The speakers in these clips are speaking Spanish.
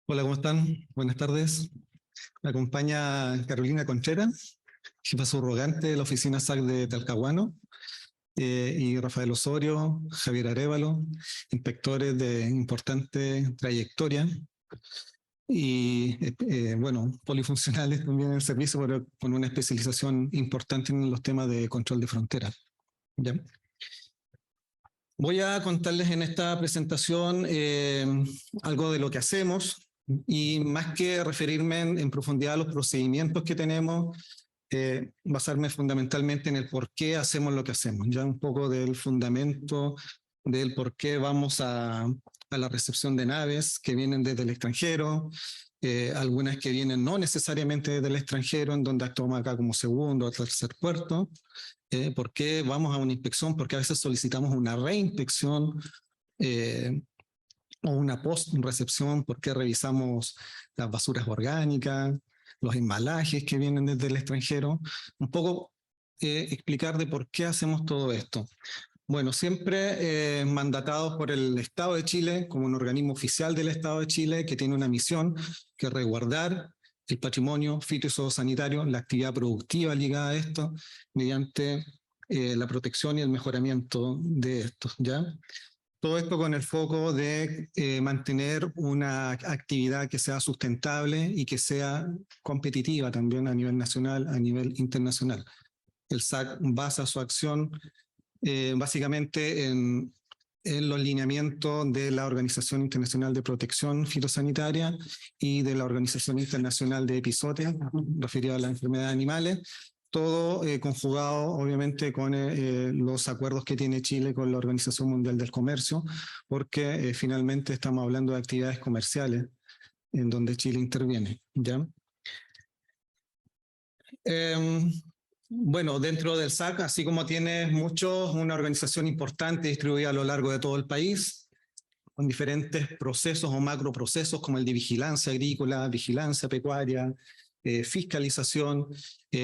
Hola, ¿cómo están? Buenas tardes. Me acompaña Carolina Contreras, jefa subrogante de la oficina SAC de Talcahuano, y Rafael Osorio, Javier Arévalo, inspectores de importante trayectoria y, bueno, polifuncionales también en el servicio, pero con una especialización importante en los temas de control de fronteras. ¿Ya? Voy a contarles en esta presentación algo de lo que hacemos y más que referirme en profundidad a los procedimientos que tenemos, basarme fundamentalmente en el por qué hacemos lo que hacemos, ya un poco del fundamento del por qué vamos a la recepción de naves que vienen desde el extranjero, algunas que vienen no necesariamente desde el extranjero, en donde actuamos acá como segundo o tercer puerto. ¿Por qué vamos a una inspección? Porque a veces solicitamos una reinspección o una post-recepción, porque revisamos las basuras orgánicas, los embalajes que vienen desde el extranjero. Un poco explicar de por qué hacemos todo esto. Bueno, siempre mandatados por el Estado de Chile, como un organismo oficial del Estado de Chile, que tiene una misión que es resguardar el patrimonio fito y zoosanitario, la actividad productiva ligada a esto, mediante la protección y el mejoramiento de estos, ¿ya? Todo esto con el foco de mantener una actividad que sea sustentable y que sea competitiva también a nivel nacional, a nivel internacional. El SAC basa su acción básicamente en los lineamientos de la Organización Internacional de Protección Fitosanitaria y de la Organización Internacional de Epizootia, referido a las enfermedades animales, todo conjugado obviamente con los acuerdos que tiene Chile con la Organización Mundial del Comercio, porque finalmente estamos hablando de actividades comerciales en donde Chile interviene, ¿ya? Bueno, dentro del SAC, así como tiene una organización importante distribuida a lo largo de todo el país, con diferentes procesos o macroprocesos como el de vigilancia agrícola, vigilancia pecuaria, fiscalización.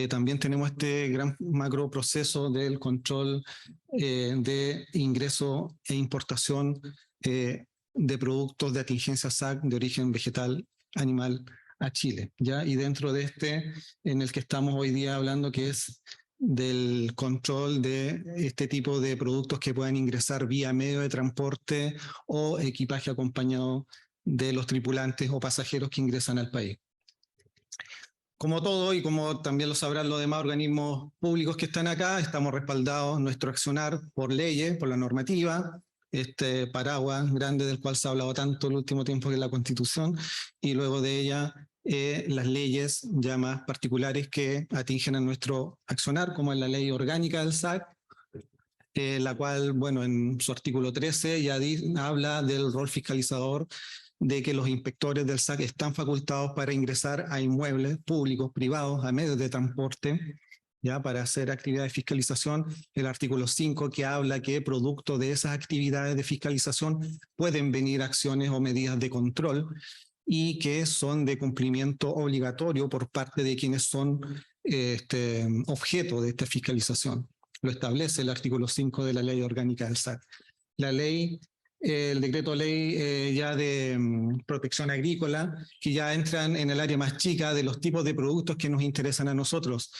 También tenemos este gran macroproceso del control de ingreso e importación de productos de atingencia SAC de origen vegetal, animal, a Chile, ¿ya? Y dentro de en el que estamos hoy día hablando, que es del control de este tipo de productos que puedan ingresar vía medio de transporte o equipaje acompañado de los tripulantes o pasajeros que ingresan al país. Como todo, y como también lo sabrán los demás organismos públicos que están acá, estamos respaldados nuestro accionar por leyes, por la normativa, este paraguas grande del cual se ha hablado tanto el último tiempo, que es la Constitución, y luego de ella las leyes ya más particulares que atingen a nuestro accionar, como es la ley orgánica del SAC, la cual, bueno, en su artículo 13 ya habla del rol fiscalizador, de que los inspectores del SAC están facultados para ingresar a inmuebles públicos, privados, a medios de transporte, ya para hacer actividades de fiscalización. El artículo 5 que habla que producto de esas actividades de fiscalización pueden venir acciones o medidas de control y que son de cumplimiento obligatorio por parte de quienes son objeto de esta fiscalización. Lo establece el artículo 5 de la ley orgánica del SAC. La ley, el decreto ley ya de protección agrícola, que ya entran en el área más chica de los tipos de productos que nos interesan a nosotros: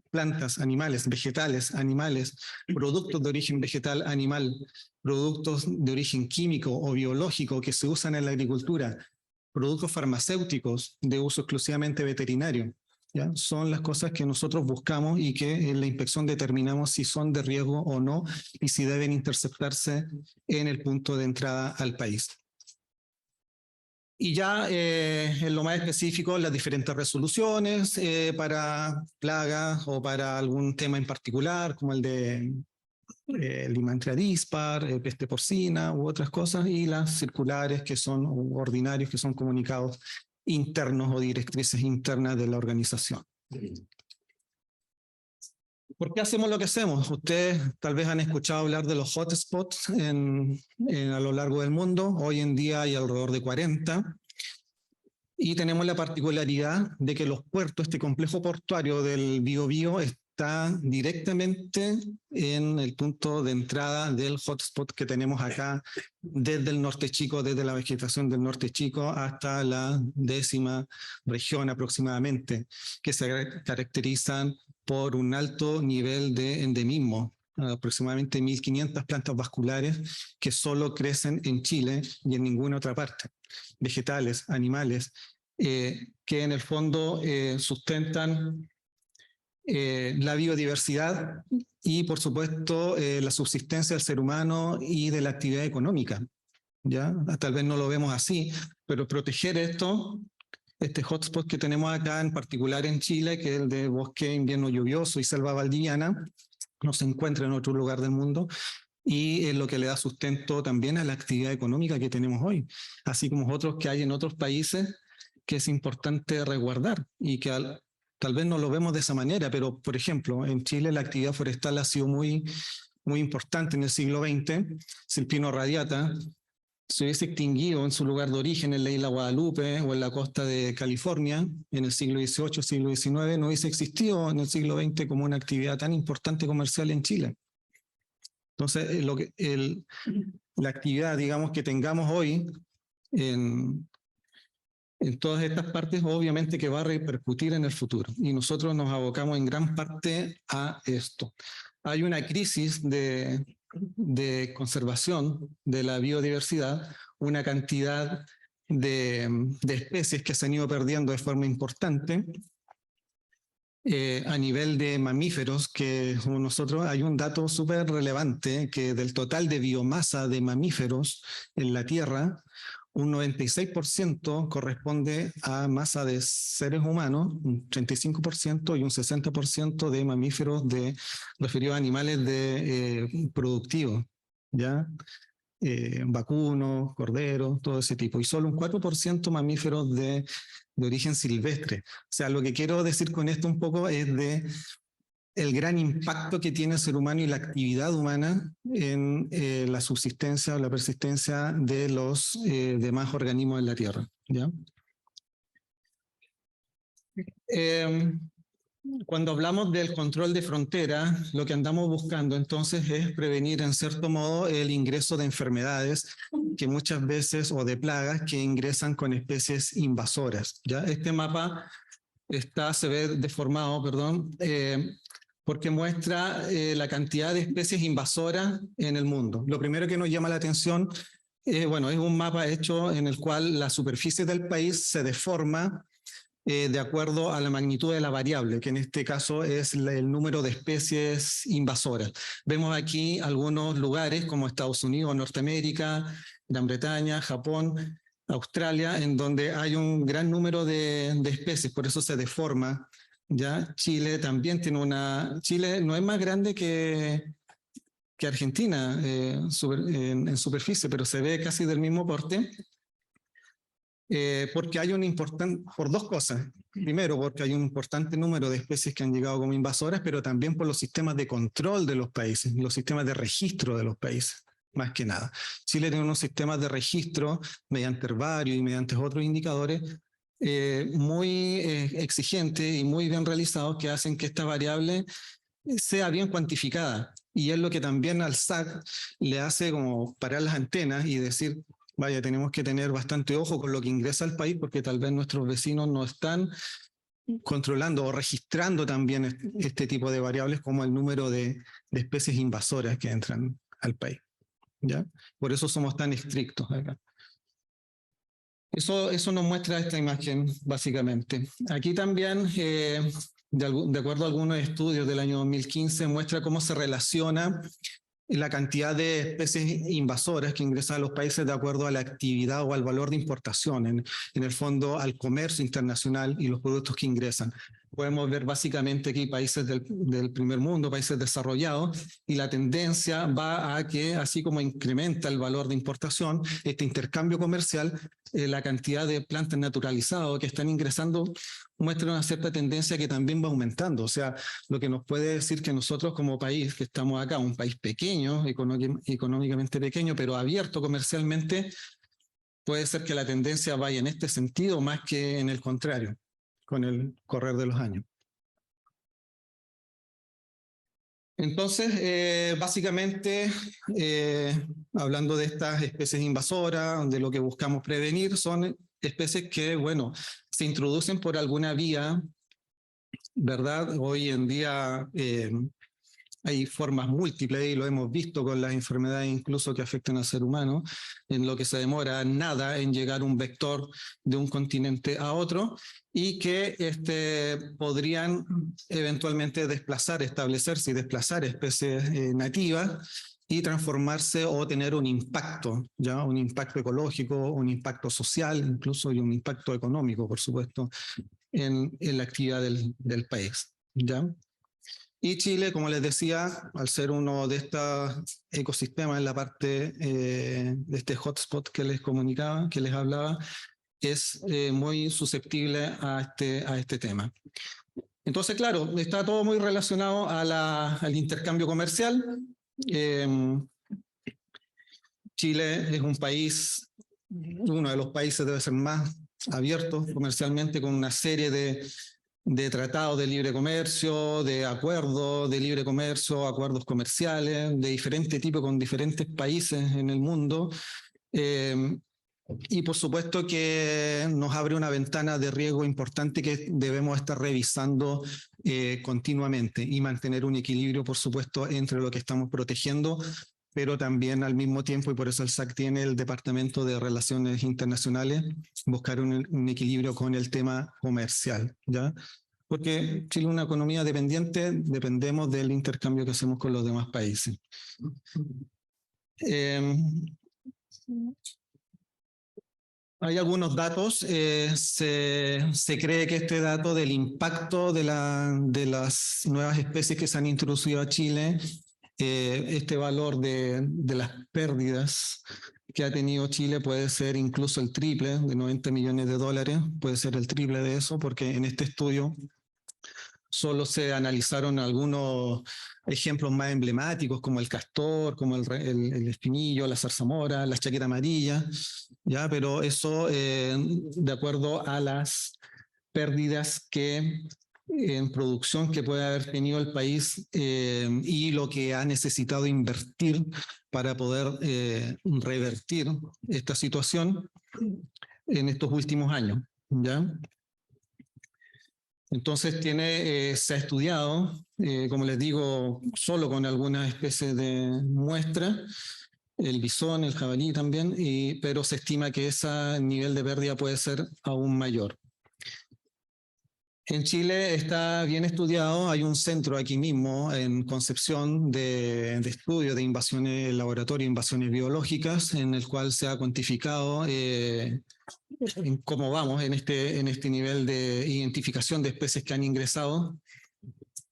plantas, animales, vegetales, animales, productos de origen vegetal, animal, productos de origen químico o biológico que se usan en la agricultura, productos farmacéuticos de uso exclusivamente veterinario. ¿Ya? Son las cosas que nosotros buscamos y que en la inspección determinamos si son de riesgo o no y si deben interceptarse en el punto de entrada al país. Y ya en lo más específico, las diferentes resoluciones para plagas o para algún tema en particular, como el de limantia dispar, peste porcina u otras cosas, y las circulares que son ordinarios, que son comunicados internos o directrices internas de la organización. ¿Por qué hacemos lo que hacemos? Ustedes tal vez han escuchado hablar de los hotspots a lo largo del mundo. Hoy en día hay alrededor de 40. Y tenemos la particularidad de que los puertos, este complejo portuario del Biobío, está directamente en el punto de entrada del hotspot que tenemos acá, desde el norte chico, desde la vegetación del norte chico hasta la 10ª región aproximadamente, que se caracterizan por un alto nivel de endemismo, aproximadamente 1.500 plantas vasculares que solo crecen en Chile y en ninguna otra parte. Vegetales, animales, que en el fondo sustentan la biodiversidad y, por supuesto, la subsistencia del ser humano y de la actividad económica. ¿Ya? Tal vez no lo vemos así, pero proteger esto, este hotspot que tenemos acá, en particular en Chile, que es el de bosque invierno lluvioso y selva valdiviana, no se encuentra en otro lugar del mundo, y es lo que le da sustento también a la actividad económica que tenemos hoy, así como otros que hay en otros países que es importante resguardar y que tal vez no lo vemos de esa manera, pero por ejemplo, en Chile la actividad forestal ha sido muy importante en el siglo XX. Si el pino radiata se hubiese extinguido en su lugar de origen en la isla Guadalupe o en la costa de California en el siglo XVIII, siglo XIX, no hubiese existido en el siglo XX como una actividad tan importante comercial en Chile. Entonces, la actividad, digamos, que tengamos hoy en todas estas partes, obviamente que va a repercutir en el futuro. Y nosotros nos abocamos en gran parte a esto. Hay una crisis de conservación de la biodiversidad, una cantidad de especies que se han ido perdiendo de forma importante. A nivel de mamíferos, que nosotros hay un dato súper relevante, que del total de biomasa de mamíferos en la Tierra, un 96% corresponde a masa de seres humanos, un 35% y un 60% de mamíferos referidos a animales productivos, ¿ya? Vacunos, corderos, todo ese tipo, y solo un 4% mamíferos de origen silvestre. O sea, lo que quiero decir con esto un poco es de el gran impacto que tiene el ser humano y la actividad humana en la subsistencia o la persistencia de los demás organismos en la Tierra, ¿ya? Cuando hablamos del control de frontera, lo que andamos buscando entonces es prevenir en cierto modo el ingreso de enfermedades que muchas veces, o de plagas que ingresan con especies invasoras, ¿ya? Este mapa se ve deformado, perdón, porque muestra la cantidad de especies invasoras en el mundo. Lo primero que nos llama la atención, bueno, es un mapa hecho en el cual la superficie del país se deforma de acuerdo a la magnitud de la variable, que en este caso es el número de especies invasoras. Vemos aquí algunos lugares como Estados Unidos, Norteamérica, Gran Bretaña, Japón, Australia, en donde hay un gran número de especies, por eso se deforma. ¿Ya? Chile también tiene Chile no es más grande que Argentina en superficie, pero se ve casi del mismo porte. Porque hay por dos cosas. Primero, porque hay un importante número de especies que han llegado como invasoras, pero también por los sistemas de control de los países, los sistemas de registro de los países, más que nada. Chile tiene unos sistemas de registro mediante herbario y mediante otros indicadores muy exigentes y muy bien realizados que hacen que esta variable sea bien cuantificada. Y es lo que también al SAC le hace como parar las antenas y decir, vaya, tenemos que tener bastante ojo con lo que ingresa al país porque tal vez nuestros vecinos no están controlando o registrando también este tipo de variables como el número de especies invasoras que entran al país, ¿ya? Por eso somos tan estrictos acá. Eso nos muestra esta imagen, básicamente. Aquí también, de acuerdo a algunos estudios del año 2015, muestra cómo se relaciona la cantidad de especies invasoras que ingresan a los países de acuerdo a la actividad o al valor de importación, en el fondo al comercio internacional y los productos que ingresan. Podemos ver básicamente aquí países del primer mundo, países desarrollados, y la tendencia va a que, así como incrementa el valor de importación, este intercambio comercial, la cantidad de plantas naturalizadas que están ingresando muestra una cierta tendencia que también va aumentando. O sea, lo que nos puede decir que nosotros como país, que estamos acá, un país pequeño, económicamente pequeño, pero abierto comercialmente, puede ser que la tendencia vaya en este sentido más que en el contrario, con el correr de los años. Entonces, básicamente, hablando de estas especies invasoras, de lo que buscamos prevenir, son especies que, bueno, se introducen por alguna vía, ¿verdad? Hoy en día hay formas múltiples y lo hemos visto con las enfermedades incluso que afectan al ser humano, en lo que se demora nada en llegar un vector de un continente a otro y que podrían eventualmente desplazar, establecerse y desplazar especies nativas y transformarse o tener un impacto, ¿ya? Un impacto ecológico, un impacto social incluso y un impacto económico, por supuesto, en la actividad del país, ¿ya? Y Chile, como les decía, al ser uno de estos ecosistemas en la parte de este hotspot que les comunicaba, que les hablaba, es muy susceptible a este tema. Entonces, claro, está todo muy relacionado al intercambio comercial. Eh, Chile es un país, uno de los países debe ser más abiertos comercialmente, con una serie de tratados de libre comercio, de acuerdos de libre comercio, acuerdos comerciales de diferente tipo con diferentes países en el mundo. Eh, y por supuesto que nos abre una ventana de riesgo importante que debemos estar revisando continuamente y mantener un equilibrio, por supuesto, entre lo que estamos protegiendo, pero también al mismo tiempo, y por eso el SAC tiene el Departamento de Relaciones Internacionales, buscar un equilibrio con el tema comercial, ¿ya? Porque Chile es una economía dependiente, dependemos del intercambio que hacemos con los demás países. Hay algunos datos, se cree que este dato del impacto de las nuevas especies que se han introducido a Chile, este valor de las pérdidas que ha tenido Chile puede ser incluso el triple, de 90 millones de dólares, puede ser el triple de eso, porque en este estudio solo se analizaron algunos ejemplos más emblemáticos, como el castor, como el espinillo, la zarzamora, la chaqueta amarilla, ¿ya? Pero eso de acuerdo a las pérdidas en producción que puede haber tenido el país y lo que ha necesitado invertir para poder revertir esta situación en estos últimos años, ¿ya? Entonces se ha estudiado, como les digo, solo con algunas especies de muestra, el bisón, el jabalí también, pero se estima que ese nivel de pérdida puede ser aún mayor. En Chile está bien estudiado, hay un centro aquí mismo en Concepción de estudio de invasiones, laboratorio de invasiones biológicas, en el cual se ha cuantificado cómo vamos en este nivel de identificación de especies que han ingresado,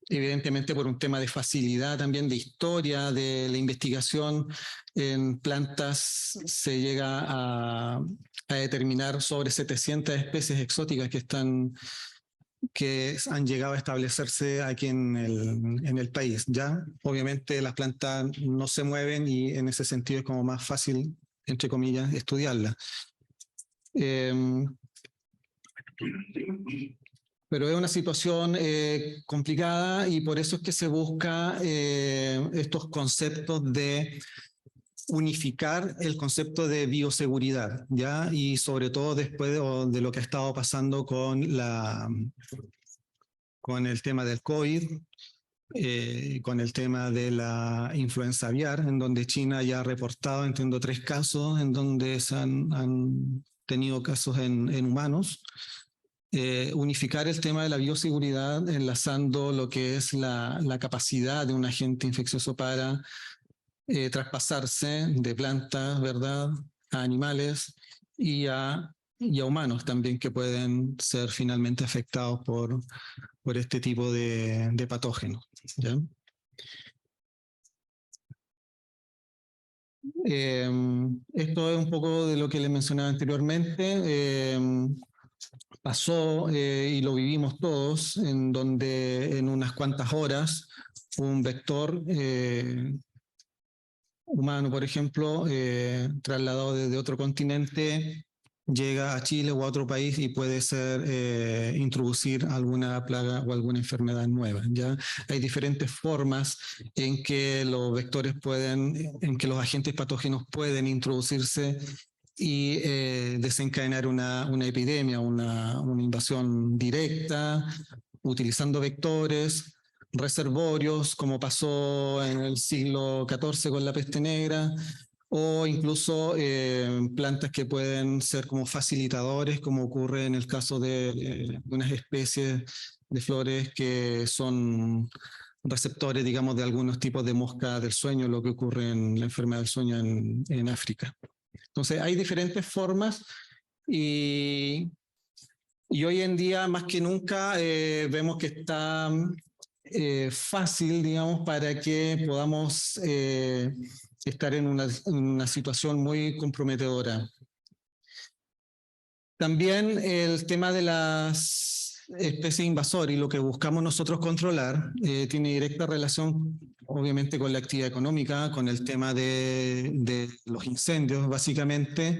evidentemente por un tema de facilidad también, de historia, de la investigación en plantas se llega a determinar sobre 700 especies exóticas que han llegado a establecerse aquí en el país. Ya, obviamente las plantas no se mueven y en ese sentido es como más fácil, entre comillas, estudiarlas. Pero es una situación complicada y por eso es que se busca estos conceptos de unificar el concepto de bioseguridad, ¿ya? Y sobre todo después de lo que ha estado pasando con el tema del COVID, con el tema de la influenza aviar, en donde China ya ha reportado, entiendo, 3 casos, en donde han tenido casos en humanos. Unificar el tema de la bioseguridad, enlazando lo que es la capacidad de un agente infeccioso para traspasarse de plantas, ¿verdad?, a animales y a humanos también que pueden ser finalmente afectados por este tipo de patógenos, ¿ya? Esto es un poco de lo que les mencionaba anteriormente. Pasó y lo vivimos todos, en donde en unas cuantas horas un vector humano, por ejemplo, trasladado desde otro continente llega a Chile o a otro país y puede ser introducir alguna plaga o alguna enfermedad nueva. ¿Ya? Hay diferentes formas en que los vectores pueden, en que los agentes patógenos pueden introducirse y desencadenar una epidemia, una invasión directa, utilizando vectores, reservorios, como pasó en el siglo XIV con la peste negra, o incluso plantas que pueden ser como facilitadores, como ocurre en el caso de unas especies de flores que son receptores, digamos, de algunos tipos de mosca del sueño, lo que ocurre en la enfermedad del sueño en África. Entonces, hay diferentes formas y hoy en día, más que nunca, vemos que está fácil, digamos, para que podamos estar en una situación muy comprometedora. También el tema de las especies invasoras y lo que buscamos nosotros controlar tiene directa relación, obviamente, con la actividad económica, con el tema de los incendios, básicamente.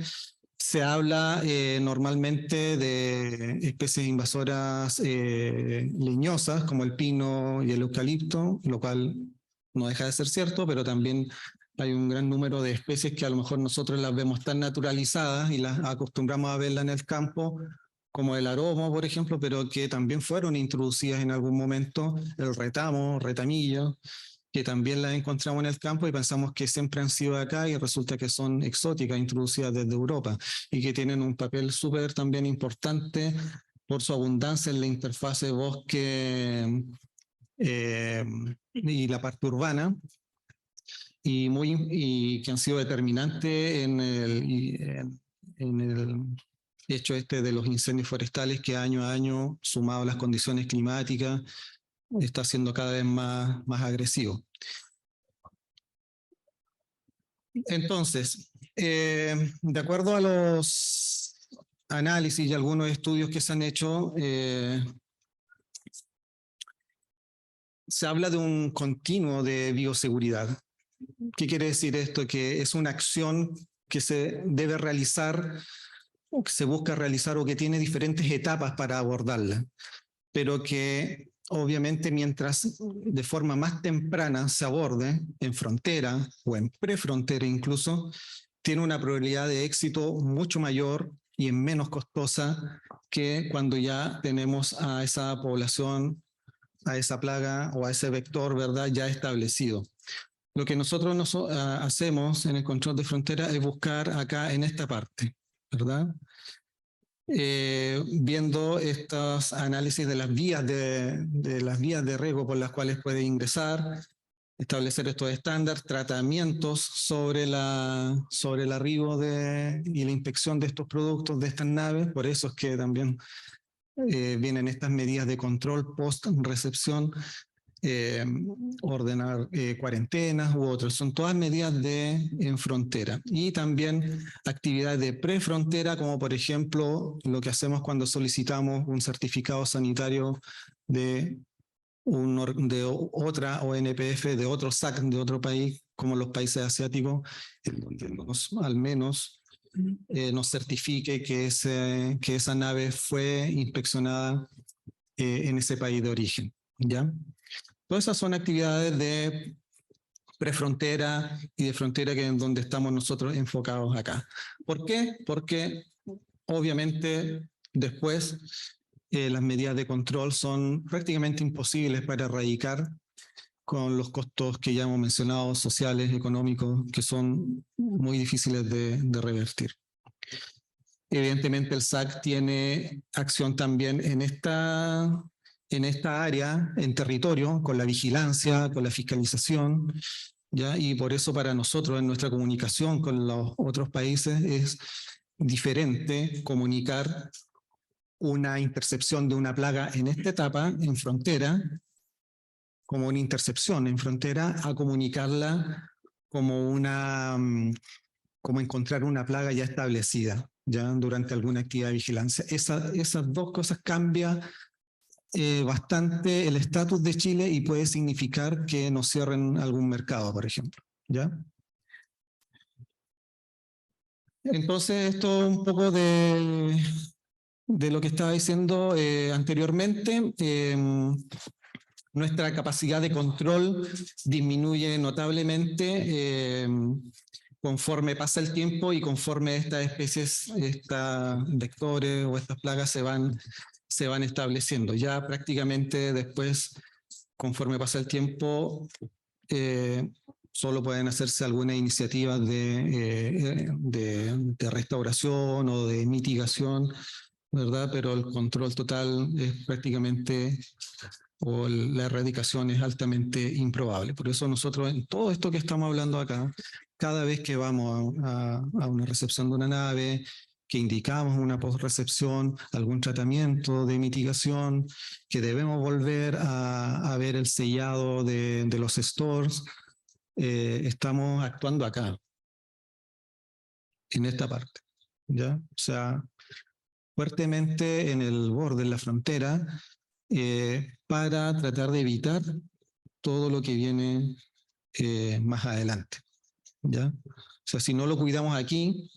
Se habla normalmente de especies invasoras leñosas, como el pino y el eucalipto, lo cual no deja de ser cierto, pero también hay un gran número de especies que a lo mejor nosotros las vemos tan naturalizadas y las acostumbramos a verlas en el campo, como el aromo, por ejemplo, pero que también fueron introducidas en algún momento, el retamo, retamillo, que también las encontramos en el campo y pensamos que siempre han sido acá y resulta que son exóticas, introducidas desde Europa y que tienen un papel súper también importante por su abundancia en la interfase bosque y la parte urbana y que han sido determinantes en el hecho este de los incendios forestales que año a año, sumado a las condiciones climáticas, está siendo cada vez más agresivo. Entonces, de acuerdo a los análisis y algunos estudios que se han hecho, se habla de un continuo de bioseguridad. ¿Qué quiere decir esto? Que es una acción que se debe realizar o que se busca realizar o que tiene diferentes etapas para abordarla, pero que obviamente mientras de forma más temprana se aborde en frontera o en prefrontera incluso, tiene una probabilidad de éxito mucho mayor y es menos costosa que cuando ya tenemos a esa población, a esa plaga o a ese vector, ¿verdad?, ya establecido. Lo que nosotros hacemos en el control de frontera es buscar acá en esta parte, ¿verdad? Viendo estos análisis de las vías de riego por las cuales puede ingresar, establecer estos estándares, tratamientos sobre el arribo y la inspección de estos productos, de estas naves. Por eso es que también vienen estas medidas de control post-recepción, ordenar cuarentenas u otras. Son todas medidas en frontera. Y también actividades de prefrontera, como por ejemplo lo que hacemos cuando solicitamos un certificado sanitario de otra ONPF, de otro SAC, de otro país, como los países asiáticos, en donde al menos nos certifique que esa nave fue inspeccionada en ese país de origen, ¿ya? Todas esas son actividades de prefrontera y de frontera que es donde estamos nosotros enfocados acá. ¿Por qué? Porque obviamente después las medidas de control son prácticamente imposibles para erradicar con los costos que ya hemos mencionado, sociales, económicos, que son muy difíciles de revertir. Evidentemente el SAC tiene acción también en esta área, en territorio, con la vigilancia, con la fiscalización, ¿ya? Y por eso para nosotros en nuestra comunicación con los otros países es diferente comunicar una intercepción de una plaga en esta etapa, en frontera, como una intercepción en frontera, a comunicarla como como encontrar una plaga ya establecida, ya durante alguna actividad de vigilancia. Esas dos cosas cambian bastante el estatus de Chile y puede significar que nos cierren algún mercado, por ejemplo, ¿ya? Entonces, esto un poco de lo que estaba diciendo anteriormente. Nuestra capacidad de control disminuye notablemente conforme pasa el tiempo y conforme estas especies, estos vectores o estas plagas se van estableciendo. Ya prácticamente después, conforme pasa el tiempo, solo pueden hacerse algunas iniciativas de restauración o de mitigación, ¿verdad? Pero el control total es prácticamente, o la erradicación es altamente improbable. Por eso nosotros, en todo esto que estamos hablando acá, cada vez que vamos a una recepción de una nave, que indicamos una postrecepción, algún tratamiento de mitigación, que debemos volver a ver el sellado de los stores, estamos actuando acá, en esta parte, ¿ya? O sea, fuertemente en el borde, en la frontera, para tratar de evitar todo lo que viene más adelante, ¿ya? O sea, si no lo cuidamos aquí,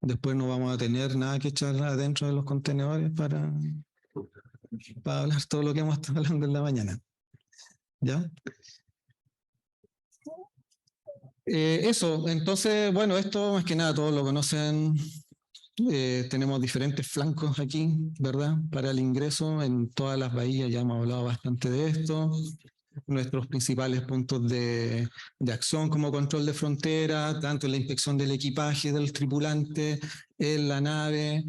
después no vamos a tener nada que echar adentro de los contenedores para hablar todo lo que hemos estado hablando en la mañana, ¿ya? Eso, entonces, bueno, esto más que nada todos lo conocen. Tenemos diferentes flancos aquí, ¿verdad? Para el ingreso en todas las bahías, ya hemos hablado bastante de esto. Nuestros principales puntos de acción como control de frontera, tanto en la inspección del equipaje del tripulante, en la nave,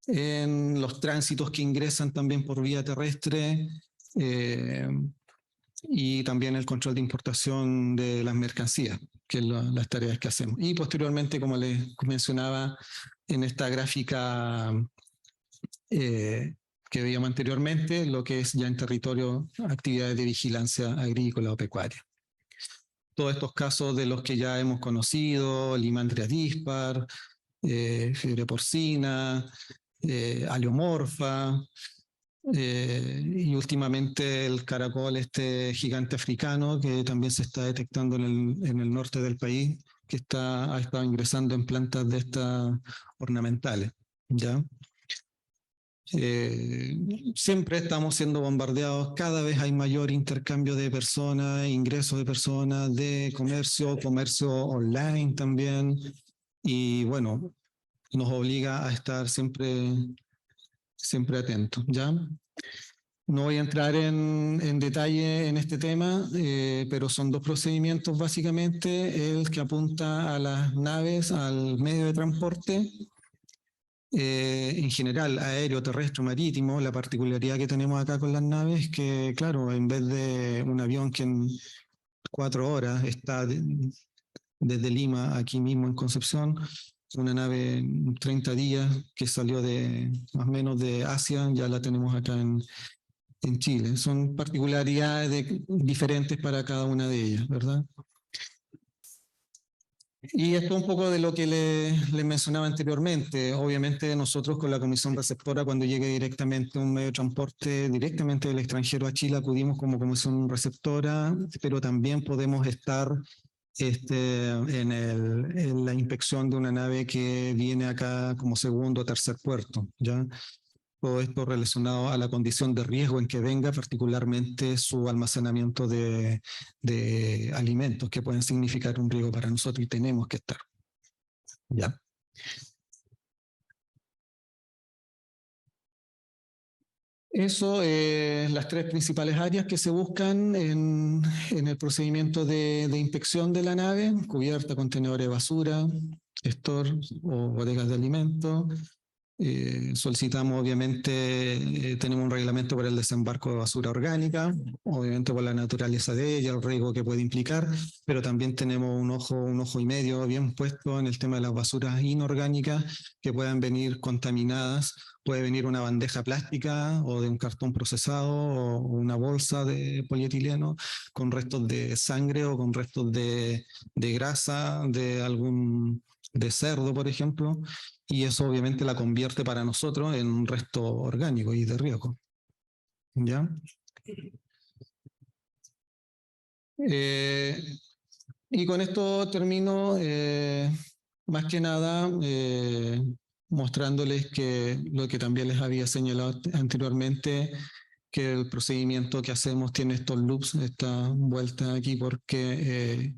en los tránsitos que ingresan también por vía terrestre, eh, y también el control de importación de las mercancías, que es las tareas que hacemos. Y posteriormente, como les mencionaba en esta gráfica que veíamos anteriormente, lo que es ya en territorio actividades de vigilancia agrícola o pecuaria. Todos estos casos de los que ya hemos conocido, limantria dispar, fiebre porcina, aleomorfa, y últimamente el caracol este gigante africano que también se está detectando en el norte del país, que ha estado ingresando en plantas de estas ornamentales, ¿ya? Eh, Siempre estamos siendo bombardeados, cada vez hay mayor intercambio de personas, ingresos de personas, de comercio online también, y bueno, nos obliga a estar siempre atentos, ¿ya? No voy a entrar en detalle en este tema, pero son dos procedimientos básicamente, el que apunta a las naves, al medio de transporte, en general, aéreo, terrestre, marítimo. La particularidad que tenemos acá con las naves es que, claro, en vez de un avión que en 4 horas está desde Lima, aquí mismo en Concepción, una nave en 30 días que salió de más o menos de Asia, ya la tenemos acá en Chile. Son particularidades diferentes para cada una de ellas, ¿verdad? Y esto un poco de lo que le mencionaba anteriormente. Obviamente nosotros con la comisión receptora, cuando llegue directamente un medio de transporte directamente del extranjero a Chile, acudimos como comisión receptora, pero también podemos estar en la inspección de una nave que viene acá como segundo o tercer puerto, ¿ya? Todo esto relacionado a la condición de riesgo en que venga, particularmente su almacenamiento de alimentos que pueden significar un riesgo para nosotros y tenemos que estar. ¿Ya? Eso, las tres principales áreas que se buscan en el procedimiento de inspección de la nave: cubierta, contenedores de basura, store o bodegas de alimentos. Solicitamos, obviamente, tenemos un reglamento para el desembarco de basura orgánica, obviamente por la naturaleza de ella, el riesgo que puede implicar, pero también tenemos un ojo y medio bien puesto en el tema de las basuras inorgánicas que puedan venir contaminadas. Puede venir una bandeja plástica o de un cartón procesado o una bolsa de polietileno con restos de sangre o con restos de grasa de cerdo, por ejemplo, y eso obviamente la convierte para nosotros en un resto orgánico y de riesgo. ¿Ya? Y con esto termino. más que nada mostrándoles que lo que también les había señalado anteriormente, que el procedimiento que hacemos tiene estos loops, esta vuelta aquí, porque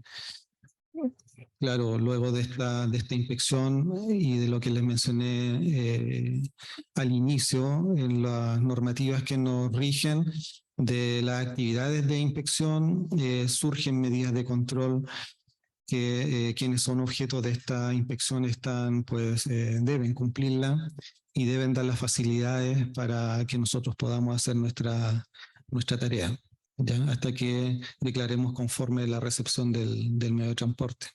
claro, luego de esta inspección y de lo que les mencioné al inicio, en las normativas que nos rigen de las actividades de inspección, surgen medidas de control que quienes son objeto de esta inspección están, pues, deben cumplirla y deben dar las facilidades para que nosotros podamos hacer nuestra tarea, ¿ya? Hasta que declaremos conforme la recepción del medio de transporte.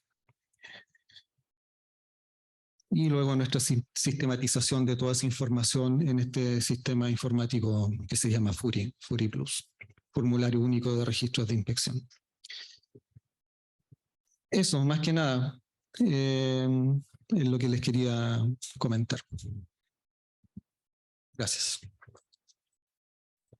Y luego nuestra sistematización de toda esa información en este sistema informático que se llama FURI Plus, Formulario Único de Registros de Inspección. Eso, más que nada, es lo que les quería comentar. Gracias.